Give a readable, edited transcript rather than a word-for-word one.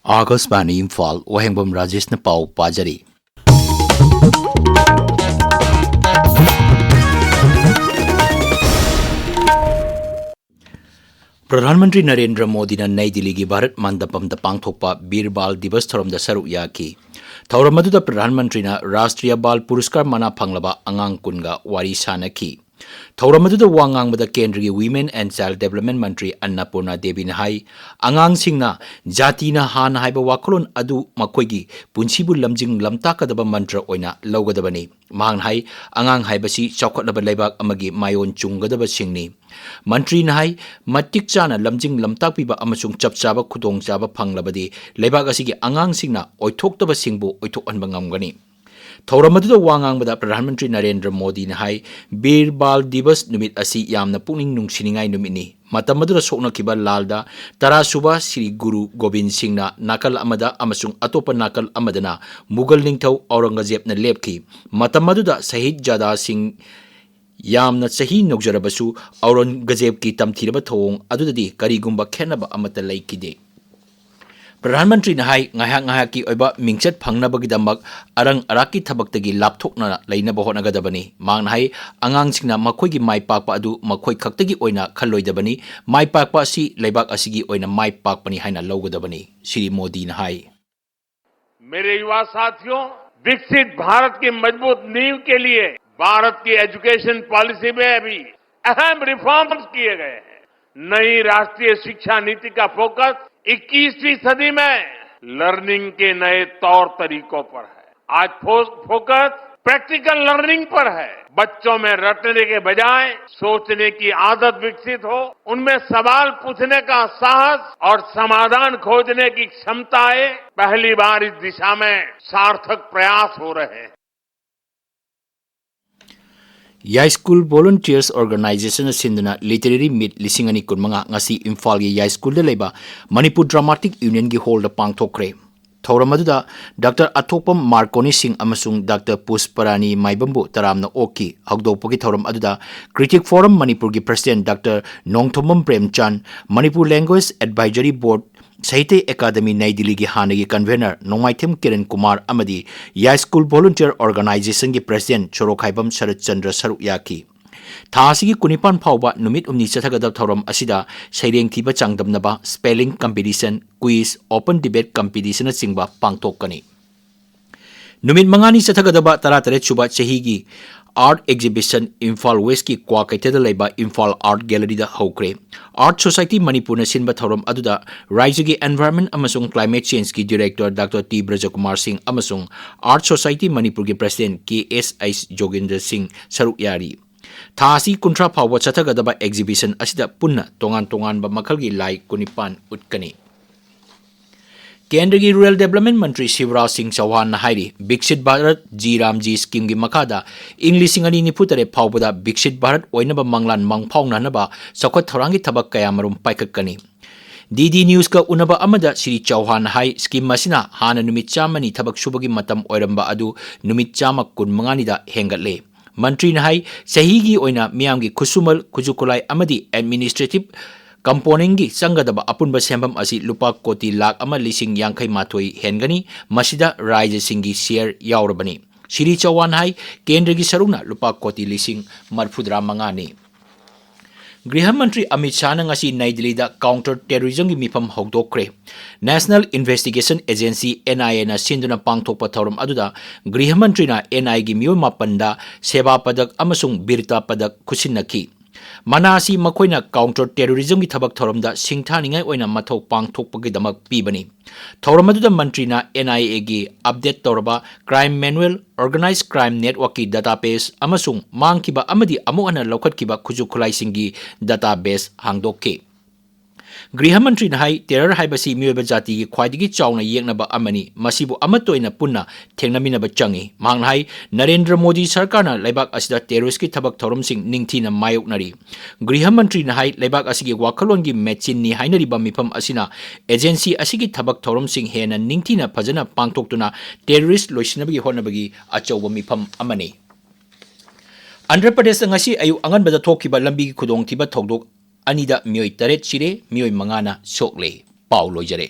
Akashvani Imphal Wahengbam Rajesh na pau pajari. प्रधानमंत्री नरेंद्र मोदी ने नई दिल्ली की भारत मंडपम पांगथोकपा बीर बाल दिवस थौरम सरुक याकी थौरम अदुदा प्रधानमंत्री ने राष्ट्रीय बाल पुरस्कार मना फंगलबा अंगांग कुनगा वारी सानकी थौरम अदुदा वा ngangbada केंद्रीय वीमेन एंड चाइल्ड डेवलपमेंट मंत्री अन्नपूर्णा देवी ने हाई अंगांग सिंगना जाति ना हान हाइबा वाखलोन अदु मखोइगी पुंसीबु लमजिंग लमताकदबा मंत्र ओइना लौगदबनी मांग हाई अंगांग हाइबसी चौखटलबा लेबाक अमगी मायोन चुंगदबा सिंगनी मंत्री ने हाई मतिक चाना लमजिंग लमताकपीबा अमसुंग चपचाबा खुदोंग चाबा फंगलबदी लेबाक असिगी अंगांग सिंगना ओइथोक्तबा सिंगबु ओइथोकअनबा ngamgani थौरम अदुदा वा ngangbada प्रधानमंत्री नरेंद्र मोदी ने हाई बीर बाल दिवस नुमित असि यामना पुनिंग नुंगसिनिंगाई नुमितनी मतम अदुदा सोकनखिबा लालदा तरासुबा श्री गुरु गोविंद सिंहना नाकल अमदा अमसुंग अतोपा नाकल अमदना मुगल निंगथौ औरंगजेबना लेपखि मतम अदुदा शहीद जादा सिंह यामना सही नौजरबसु औरंगजेब की तमथीरबा थोंग अदुददी करीगुंबा खेनबा अमता लैकिदे प्रधानमंत्री ने हाई ngayak की ओइबा मिंगचत फंगनबगिदमक अरंग अराकी थबक्तगी लापथोकना लैनबा होनगदबनी मांगना हाई अंगांगसिंगना मखोइगी माइपाकपा अदु मखोइ खक्तगी ओइना खल्लोइदबनी माइपाकपा असि लेबाक असिगी ओइना माइपाकपनी हाइना लौगदबनी श्री मोदी ने हाई मेरे युवा साथियों विकसित भारत की मजबूत नींव के लिए भारत की एजुकेशन पॉलिसी में भी अहम रिफॉर्म्स किए गए हैं। नई राष्ट्रीय शिक्षा नीति का फोकस 21वीं सदी में लर्निंग के नए तौर तरीकों पर है। आज फोकस प्रैक्टिकल लर्निंग पर है। बच्चों में रटने के बजाय सोचने की आदत विकसित हो, उनमें सवाल पूछने का साहस और समाधान खोजने की क्षमताएं पहली बार इस दिशा में सार्थक प्रयास हो रहे हैं। या स्कूल वॉलंटियर्स ऑर्गेनाइजेशन सिंधुना लिटरेरी मीट लिसिंगनी कुनमंगा ngasi इम्फाल की या स्कूल दे लेबा मणिपुर ड्रामाटिक यूनियन की हॉल द पांगथोकरे थौरम अदुदा डॉक्टर अथोपम मार्कोनी सिंह अमसुंग डॉक्टर पुष्परानी माइबंबु तरामना ओकी हगदोपगी थौरम अदुदा क्रिटिक फोरम मणिपुर की president doctor Nongthombam Premchand Manipur language advisory board Sahitya academy New Delhi की हानगी कन्वेनर नोंगमाइथेम किरण कुमार अमदी या स्कूल वॉलंटियर ऑर्गेनाइजेशन की प्रेसिडेंट चोरोखाइबम शरद चंद्र सरुक याकी थासी कुनिपान फाउबा नुमित उमनी चथगदब थौरम असिदा सैरेंग थीबा चांगदमनबा spelling competition quiz open debate competition चिंबा पांगथोकनी नुमित मंगानी चथगदबा 33 सुबा चहीगी आर्ट एग्जिबिशन इम्फाल वेस्ट की क्वा कैथेड्रल लेबा इम्फाल आर्ट गैलरी दा हौक्रे आर्ट सोसाइटी मणिपुर सिंबा थौरम अदुदा राज्य की एनवायरनमेंट अमसुंग क्लाइमेट चेंज की director doctor T Brajakumar Singh अमसुंग art society Manipur की प्रेसिडेंट KSH जोगेंद्र सिंह सरुक यारी थासी कुंट्रा फाव चथगदबा एग्जिबिशन असिदा पुन्ना तोंगान तोंगानबा मखलगी लाई कुनिपान उटकनी केंद्र की रूरल डेवलपमेंट मंत्री शिवराज सिंह चौहान हाइरी विकसित भारत जी रामजी स्कीम की मखादा इंग्लिश निफुतरे फाउबदा विकसित भारत ओइनबा मंगलान मंगफाउनानबा सखत थौरांगी थबक कया मरुम पाइककनी DD न्यूज का उनबा अमदा श्री चौहान हाई स्कीम मसिना हाना नुमित चामनी थबक सुबगी मतम ओइरंबा अदु नुमित चाम कुनमंगानीदा हेंगतले मंत्री ने हाई सही की ओइना मियाम की खुसुमल खुजुकुलाई अमदी एडमिनिस्ट्रेटिव कंपोनेंट की संगदबा अपुनबा सेंबम असि लुपा कोटी लाख अमा लिसिंग यांखै माथोई हेनगनी मसिदा राज्य सिंह की शेयर यावरबनी श्री चौहान हाई केंद्र की सरुना लुपा कोटी लिसिंग मरफुद्रा मंगानी गृह मंत्री अमित शाह ने नई दिल्ली काउंटर टेररिज्म की मिफम हौदोक्रे नेशनल इन्वेस्टिगेशन एजेंसी NIA ना सिंधुना पांगथोकपा थौरम अदुदा गृह मंत्री ना NIA की मियो मापनदा सेवा पदक अमसुंग वीरता पदक खुसिनकी मनासी मखोइना काउंटर टेररिज्म की थबक थौरमदा सिंगथानिंगाई ओइना मथौ पांगथोकपगिदमक पीबनी थौरम अदुदा मंत्री ना NIA की अपडेट तौरबा crime manual organize crime network की डाटाबेस अमसुंग मांगकिबा अमदी अमुअना लौखटकिबा खुजु खुलाइसिंगी डाटाबेस हांगदोके गृह मंत्री हाई टेरर हाइबसी मियोबा जाति की ख्वाइदगी चाउना येंगनबा अमनी मसिबु अमतोइना पुन्ना थेंगनमिनबा चंगी मांग हाई नरेंद्र मोदी सरकारना लेबाक असिदा टेररिस्ट की थबक थौरमसिंग निंगथीना मायोकनरी गृह मंत्री हाई लेबाक असिगी वाखलोनगी मैचिन नि हाइनरिबा मिफम असिना एजेंसी असिगी थबक थौरमसिंग हेना निंगथीना फजना पांगथोक्तुना terrorist लोइसिनबगी होनबगी अचौबा मिफम अमनी Andhra Pradesh ngasi ayu anganbada thokkiba lambi ki khudongthiba thokdok anida mioi taret chire mioi mangana sokle paw loijare